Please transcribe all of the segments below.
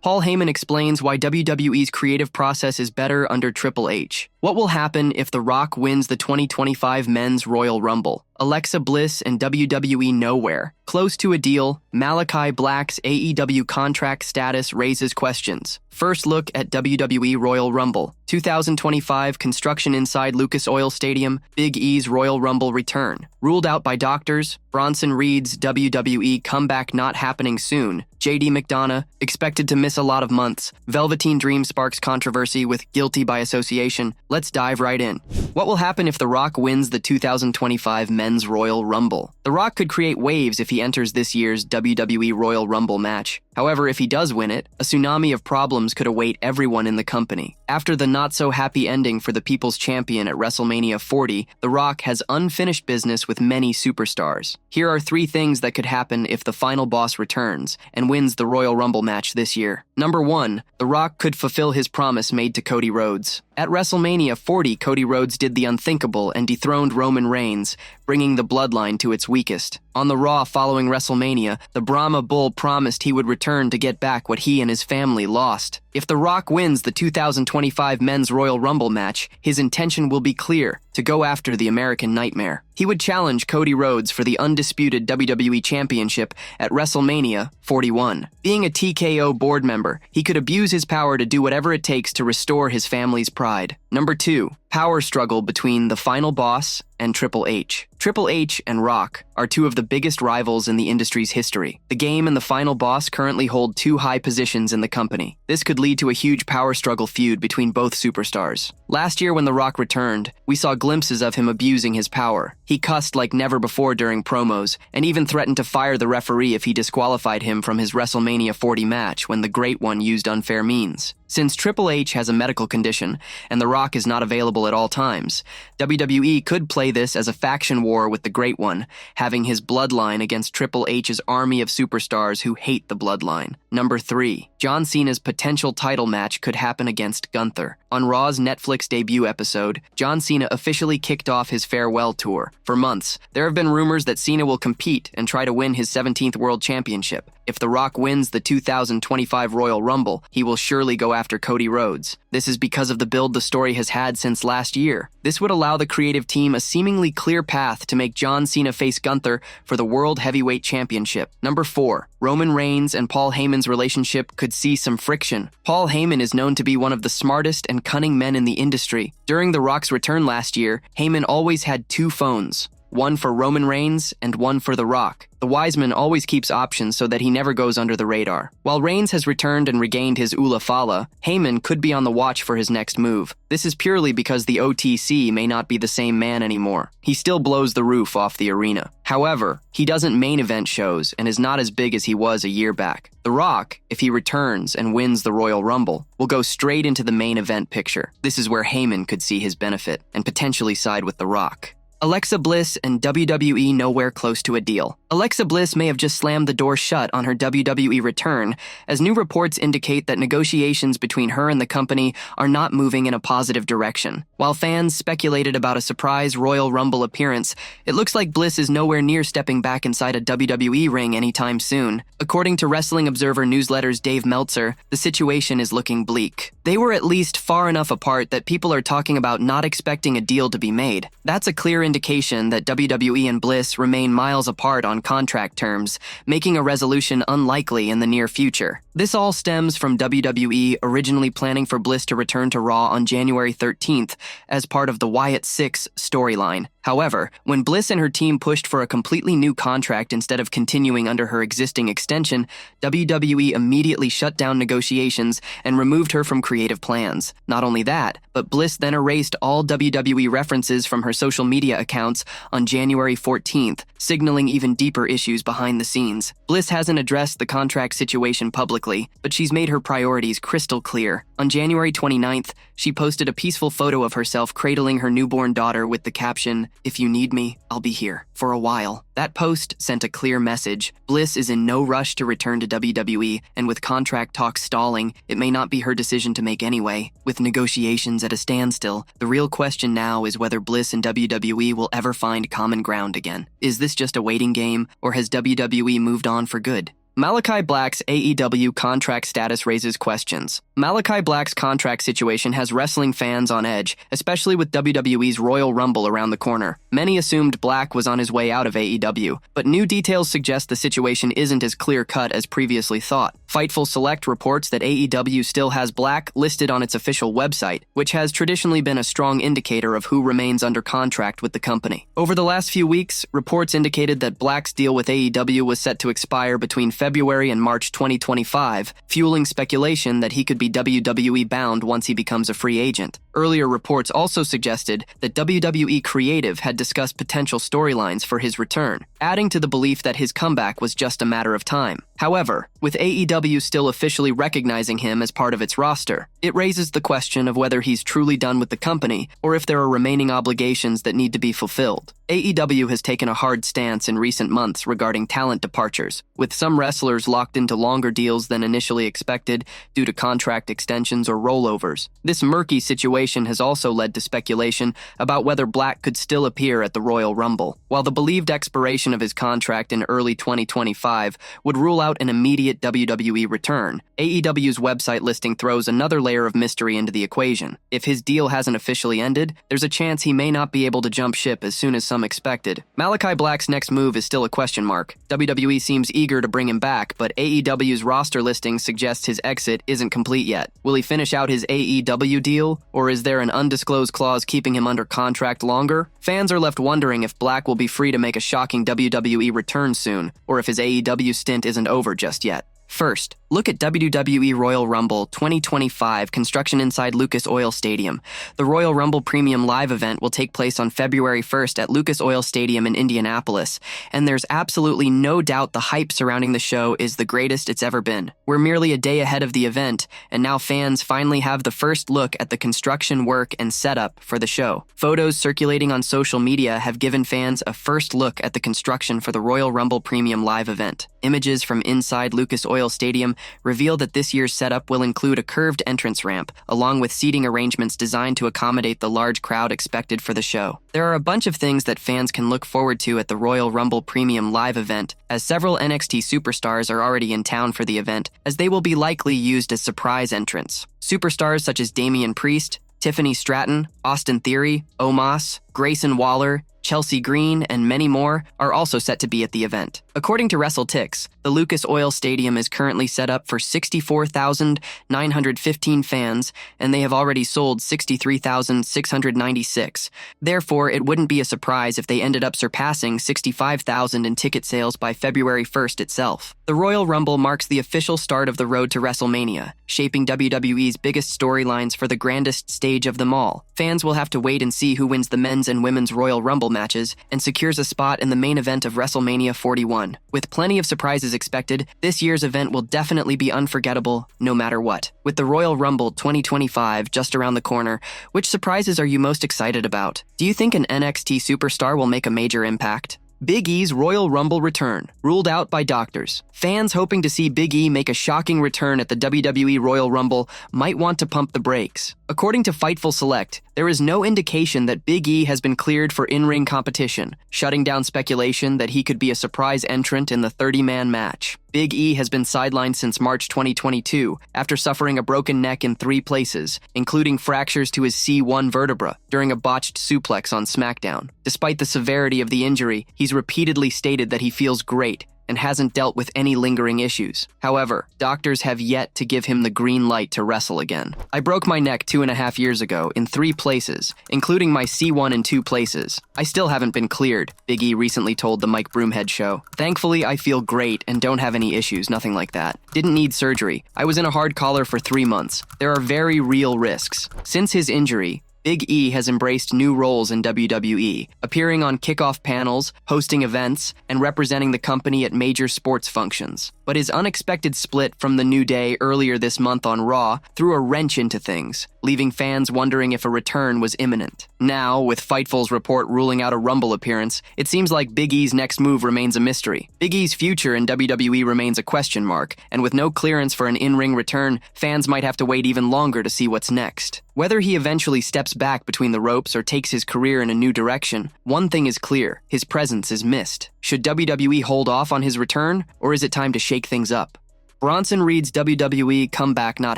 Paul Heyman explains why WWE's creative process is better under Triple H. What will happen if The Rock wins the 2025 Men's Royal Rumble? Alexa Bliss and WWE nowhere. Close to a deal, Malakai Black's AEW contract status raises questions. First look at WWE Royal Rumble. 2025 construction inside Lucas Oil Stadium, Big E's Royal Rumble return. Ruled out by doctors, Bronson reads WWE comeback not happening soon. JD McDonagh, expected to miss a lot of months. Velveteen Dream sparks controversy with guilty by association. Let's dive right in. What will happen if The Rock wins the 2025 Men's Royal Rumble? The Rock could create waves if he enters this year's WWE Royal Rumble match. However, if he does win it, a tsunami of problems could await everyone in the company. After the not-so-happy ending for the People's Champion at WrestleMania 40, The Rock has unfinished business with many superstars. Here are 3 things that could happen if the final boss returns and wins the Royal Rumble match this year. Number 1, The Rock could fulfill his promise made to Cody Rhodes. At WrestleMania 40, Cody Rhodes did the unthinkable and dethroned Roman Reigns, bringing the bloodline to its weakest. On the Raw following WrestleMania, the Brahma Bull promised he would return to get back what he and his family lost. If The Rock wins the 2025 Men's Royal Rumble match, his intention will be clear: to go after the American Nightmare. He would challenge Cody Rhodes for the undisputed WWE Championship at WrestleMania 41. Being a TKO board member, he could abuse his power to do whatever it takes to restore his family's pride. Number 2, power struggle between the final boss and Triple H. Triple H and Rock are 2 of the biggest rivals in the industry's history. The Game and the final boss currently hold 2 high positions in the company. This could lead to a huge power struggle feud between both superstars. Last year when The Rock returned, we saw glimpses of him abusing his power. He cussed like never before during promos, and even threatened to fire the referee if he disqualified him from his WrestleMania 40 match when the Great One used unfair means. Since Triple H has a medical condition, and The Rock is not available at all times, WWE could play this as a faction war with the Great One, having his bloodline against Triple H's army of superstars who hate the bloodline. Number 3, John Cena's potential title match could happen against Gunther. On Raw's Netflix debut episode, John Cena officially kicked off his farewell tour. For months, there have been rumors that Cena will compete and try to win his 17th World Championship. If The Rock wins the 2025 Royal Rumble, he will surely go after Cody Rhodes. This is because of the build the story has had since last year. This would allow the creative team a seemingly clear path to make John Cena face Gunther for the World Heavyweight Championship. Number 4, Roman Reigns and Paul Heyman's relationship could see some friction. Paul Heyman is known to be one of the smartest and cunning men in the industry. During The Rock's return last year, Heyman always had 2 phones. One for Roman Reigns and one for The Rock. The wise man always keeps options so that he never goes under the radar. While Reigns has returned and regained his Ula Fala, Heyman could be on the watch for his next move. This is purely because the OTC may not be the same man anymore. He still blows the roof off the arena. However, he doesn't main event shows and is not as big as he was a year back. The Rock, if he returns and wins the Royal Rumble, will go straight into the main event picture. This is where Heyman could see his benefit and potentially side with The Rock. Alexa Bliss and WWE nowhere close to a deal. Alexa Bliss may have just slammed the door shut on her WWE return, as new reports indicate that negotiations between her and the company are not moving in a positive direction. While fans speculated about a surprise Royal Rumble appearance, it looks like Bliss is nowhere near stepping back inside a WWE ring anytime soon. According to Wrestling Observer Newsletter's Dave Meltzer, the situation is looking bleak. They were at least far enough apart that people are talking about not expecting a deal to be made. That's a clear indication that WWE and Bliss remain miles apart on contract terms, making a resolution unlikely in the near future. This all stems from WWE originally planning for Bliss to return to Raw on January 13th as part of the Wyatt 6 storyline. However, when Bliss and her team pushed for a completely new contract instead of continuing under her existing extension, WWE immediately shut down negotiations and removed her from creative plans. Not only that, but Bliss then erased all WWE references from her social media accounts on January 14th, signaling even deeper issues behind the scenes. Bliss hasn't addressed the contract situation publicly, but she's made her priorities crystal clear. On January 29th, she posted a peaceful photo of herself cradling her newborn daughter with the caption, "If you need me, I'll be here, for a while." That post sent a clear message. Bliss is in no rush to return to WWE, and with contract talks stalling, it may not be her decision to make anyway. With negotiations at a standstill, the real question now is whether Bliss and WWE will ever find common ground again. Is this just a waiting game, or has WWE moved on for good? Malakai Black's AEW contract status raises questions. Malakai Black's contract situation has wrestling fans on edge, especially with WWE's Royal Rumble around the corner. Many assumed Black was on his way out of AEW, but new details suggest the situation isn't as clear-cut as previously thought. Fightful Select reports that AEW still has Black listed on its official website, which has traditionally been a strong indicator of who remains under contract with the company. Over the last few weeks, reports indicated that Black's deal with AEW was set to expire between February and March 2025, fueling speculation that he could be WWE bound once he becomes a free agent. Earlier reports also suggested that WWE Creative had discussed potential storylines for his return, adding to the belief that his comeback was just a matter of time. However, with AEW still officially recognizing him as part of its roster, it raises the question of whether he's truly done with the company or if there are remaining obligations that need to be fulfilled. AEW has taken a hard stance in recent months regarding talent departures, with some wrestlers locked into longer deals than initially expected due to contract extensions or rollovers. This murky situation has also led to speculation about whether Black could still appear at the Royal Rumble. While the believed expiration of his contract in early 2025 would rule out an immediate WWE return, AEW's website listing throws another layer of mystery into the equation. If his deal hasn't officially ended, there's a chance he may not be able to jump ship as soon as some expected. Malakai Black's next move is still a question mark. WWE seems eager to bring him back, but AEW's roster listing suggests his exit isn't complete yet. Will he finish out his AEW deal, or is there an undisclosed clause keeping him under contract longer? Fans are left wondering if Black will be free to make a shocking WWE return soon, or if his AEW stint isn't over just yet. First, look at WWE Royal Rumble 2025 construction inside Lucas Oil Stadium. The Royal Rumble Premium Live event will take place on February 1st at Lucas Oil Stadium in Indianapolis, and there's absolutely no doubt the hype surrounding the show is the greatest it's ever been. We're merely a day ahead of the event, and now fans finally have the first look at the construction work and setup for the show. Photos circulating on social media have given fans a first look at the construction for the Royal Rumble Premium Live event. Images from inside Lucas Oil Stadium reveal that this year's setup will include a curved entrance ramp, along with seating arrangements designed to accommodate the large crowd expected for the show. There are a bunch of things that fans can look forward to at the Royal Rumble Premium Live event, as several NXT superstars are already in town for the event, as they will be likely used as surprise entrants. Superstars such as Damian Priest, Tiffany Stratton, Austin Theory, Omos, Grayson Waller, Chelsea Green, and many more are also set to be at the event. According to WrestleTix, the Lucas Oil Stadium is currently set up for 64,915 fans, and they have already sold 63,696. Therefore, it wouldn't be a surprise if they ended up surpassing 65,000 in ticket sales by February 1st itself. The Royal Rumble marks the official start of the road to WrestleMania, shaping WWE's biggest storylines for the grandest stage of them all. Fans will have to wait and see who wins the men's and women's Royal Rumble matches and secures a spot in the main event of WrestleMania 41. With plenty of surprises expected, this year's event will definitely be unforgettable no matter what. With the Royal Rumble 2025 just around the corner, which surprises are you most excited about? Do you think an NXT superstar will make a major impact? Big E's Royal Rumble return, ruled out by doctors. Fans hoping to see Big E make a shocking return at the WWE Royal Rumble might want to pump the brakes. According to Fightful Select, there is no indication that Big E has been cleared for in-ring competition, shutting down speculation that he could be a surprise entrant in the 30-man match. Big E has been sidelined since March 2022 after suffering a broken neck in 3 places, including fractures to his C1 vertebra during a botched suplex on SmackDown. Despite the severity of the injury, he's repeatedly stated that he feels great and hasn't dealt with any lingering issues. However, doctors have yet to give him the green light to wrestle again. I broke my neck 2.5 years ago in 3 places, including my C1 in 2 places. I still haven't been cleared, Big E recently told the Mike Broomhead Show. Thankfully, I feel great and don't have any issues, nothing like that. Didn't need surgery. I was in a hard collar for 3 months. There are very real risks. Since his injury, Big E has embraced new roles in WWE, appearing on kickoff panels, hosting events, and representing the company at major sports functions. But his unexpected split from The New Day earlier this month on Raw threw a wrench into things, leaving fans wondering if a return was imminent. Now, with Fightful's report ruling out a Rumble appearance, it seems like Big E's next move remains a mystery. Big E's future in WWE remains a question mark, and with no clearance for an in-ring return, fans might have to wait even longer to see what's next. Whether he eventually steps back between the ropes or takes his career in a new direction, one thing is clear: his presence is missed. Should WWE hold off on his return, or is it time to shake things up. Bronson Reed's WWE comeback not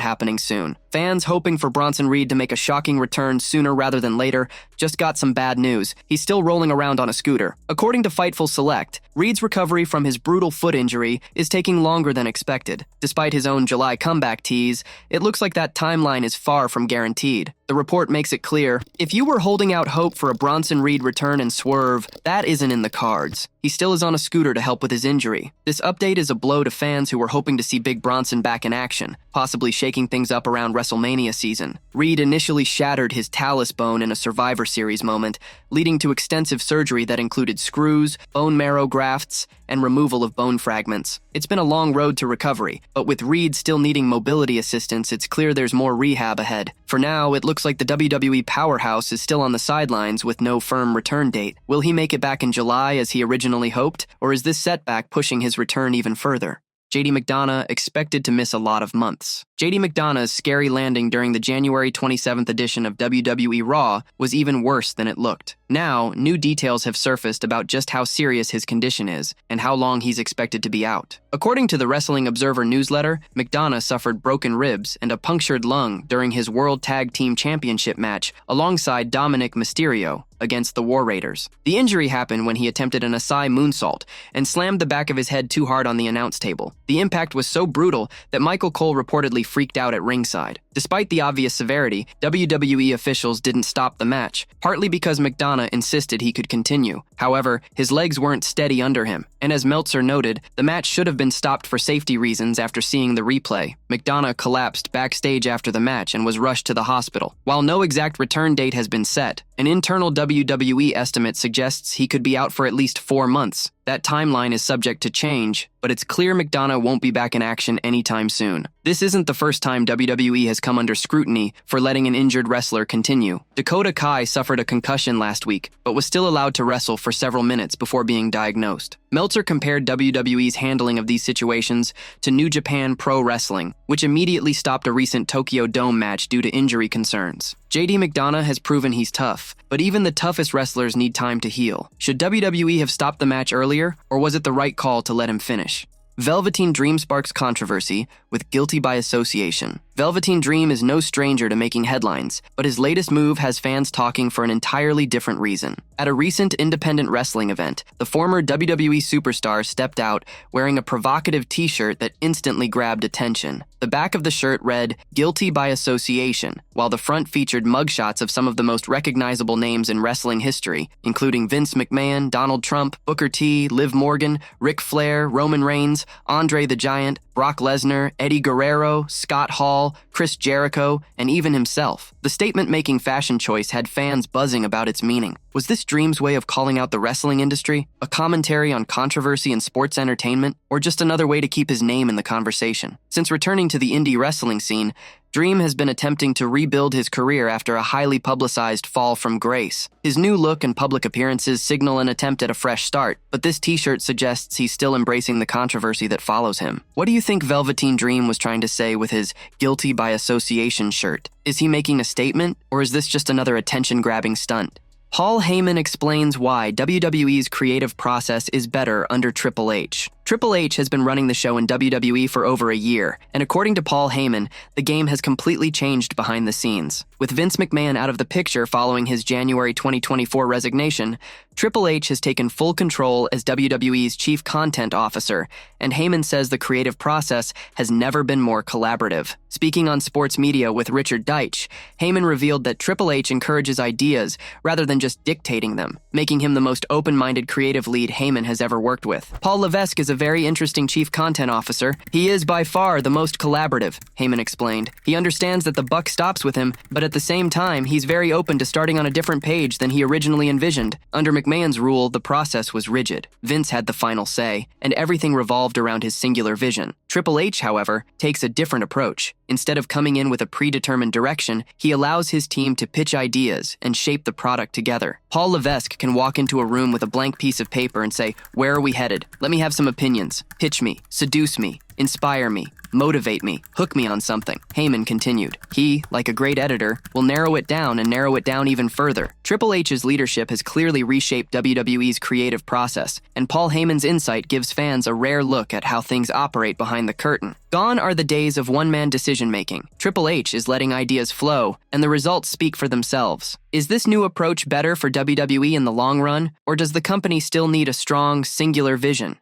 happening soon. Fans hoping for Bronson Reed to make a shocking return sooner rather than later just got some bad news. He's still rolling around on a scooter. According to Fightful Select, Reed's recovery from his brutal foot injury is taking longer than expected. Despite his own July comeback tease, it looks like that timeline is far from guaranteed. The report makes it clear, if you were holding out hope for a Bronson Reed return and swerve, that isn't in the cards. He still is on a scooter to help with his injury. This update is a blow to fans who were hoping to see Big Bronson back in action, possibly shaking things up around WrestleMania season. Reed initially shattered his talus bone in a Survivor Series moment, leading to extensive surgery that included screws, bone marrow grafts, and removal of bone fragments. It's been a long road to recovery, but with Reed still needing mobility assistance, it's clear there's more rehab ahead. For now, it looks like the WWE powerhouse is still on the sidelines with no firm return date. Will he make it back in July as he originally hoped, or is this setback pushing his return even further? JD McDonagh expected to miss a lot of months. JD McDonagh's scary landing during the January 27th edition of WWE Raw was even worse than it looked. Now, new details have surfaced about just how serious his condition is and how long he's expected to be out. According to the Wrestling Observer newsletter, McDonagh suffered broken ribs and a punctured lung during his World Tag Team Championship match alongside Dominic Mysterio against the War Raiders. The injury happened when he attempted an Asai moonsault and slammed the back of his head too hard on the announce table. The impact was so brutal that Michael Cole reportedly freaked out at ringside. Despite the obvious severity, WWE officials didn't stop the match, partly because McDonagh insisted he could continue. However, his legs weren't steady under him, and as Meltzer noted, the match should have been stopped for safety reasons after seeing the replay. McDonagh collapsed backstage after the match and was rushed to the hospital. While no exact return date has been set, an internal WWE estimate suggests he could be out for at least 4 months. That timeline is subject to change, but it's clear McDonagh won't be back in action anytime soon. This isn't the first time WWE has come under scrutiny for letting an injured wrestler continue. Dakota Kai suffered a concussion last week, but was still allowed to wrestle for several minutes before being diagnosed. Meltzer compared WWE's handling of these situations to New Japan Pro Wrestling, which immediately stopped a recent Tokyo Dome match due to injury concerns. JD McDonagh has proven he's tough, but even the toughest wrestlers need time to heal. Should WWE have stopped the match earlier, or was it the right call to let him finish? Velveteen Dream sparks controversy with guilty by association. Velveteen Dream is no stranger to making headlines, but his latest move has fans talking for an entirely different reason. At a recent independent wrestling event, the former WWE superstar stepped out wearing a provocative t-shirt that instantly grabbed attention. The back of the shirt read, "Guilty by Association," while the front featured mugshots of some of the most recognizable names in wrestling history, including Vince McMahon, Donald Trump, Booker T, Liv Morgan, Ric Flair, Roman Reigns, Andre the Giant, Brock Lesnar, Eddie Guerrero, Scott Hall, Chris Jericho, and even himself. The statement-making fashion choice had fans buzzing about its meaning. Was this Dream's way of calling out the wrestling industry, a commentary on controversy in sports entertainment, or just another way to keep his name in the conversation? Since returning to the indie wrestling scene, Dream has been attempting to rebuild his career after a highly publicized fall from grace. His new look and public appearances signal an attempt at a fresh start, but this t-shirt suggests he's still embracing the controversy that follows him. What do you think Velveteen Dream was trying to say with his guilty by association shirt? Is he making a statement, or is this just another attention-grabbing stunt? Paul Heyman explains why WWE's creative process is better under Triple H. Triple H has been running the show in WWE for over a year, and according to Paul Heyman, the game has completely changed behind the scenes. With Vince McMahon out of the picture following his January 2024 resignation, Triple H has taken full control as WWE's chief content officer, and Heyman says the creative process has never been more collaborative. Speaking on sports media with Richard Deitch, Heyman revealed that Triple H encourages ideas rather than just dictating them, making him the most open-minded creative lead Heyman has ever worked with. Paul Levesque is a very interesting chief content officer. He is by far the most collaborative, Heyman explained. He understands that the buck stops with him, but at the same time, he's very open to starting on a different page than he originally envisioned. Under McMahon's rule, the process was rigid. Vince had the final say, and everything revolved around his singular vision. Triple H, however, takes a different approach. Instead of coming in with a predetermined direction, he allows his team to pitch ideas and shape the product together. Paul Levesque can walk into a room with a blank piece of paper and say, "Where are we headed? Let me have some opinions. Pitch me. Seduce me. inspire me, motivate me, hook me on something. Heyman continued. He, like a great editor, will narrow it down and narrow it down even further. Triple H's leadership has clearly reshaped WWE's creative process, and Paul Heyman's insight gives fans a rare look at how things operate behind the curtain. Gone are the days of one-man decision-making. Triple H is letting ideas flow, and the results speak for themselves. Is this new approach better for WWE in the long run, or does the company still need a strong, singular vision?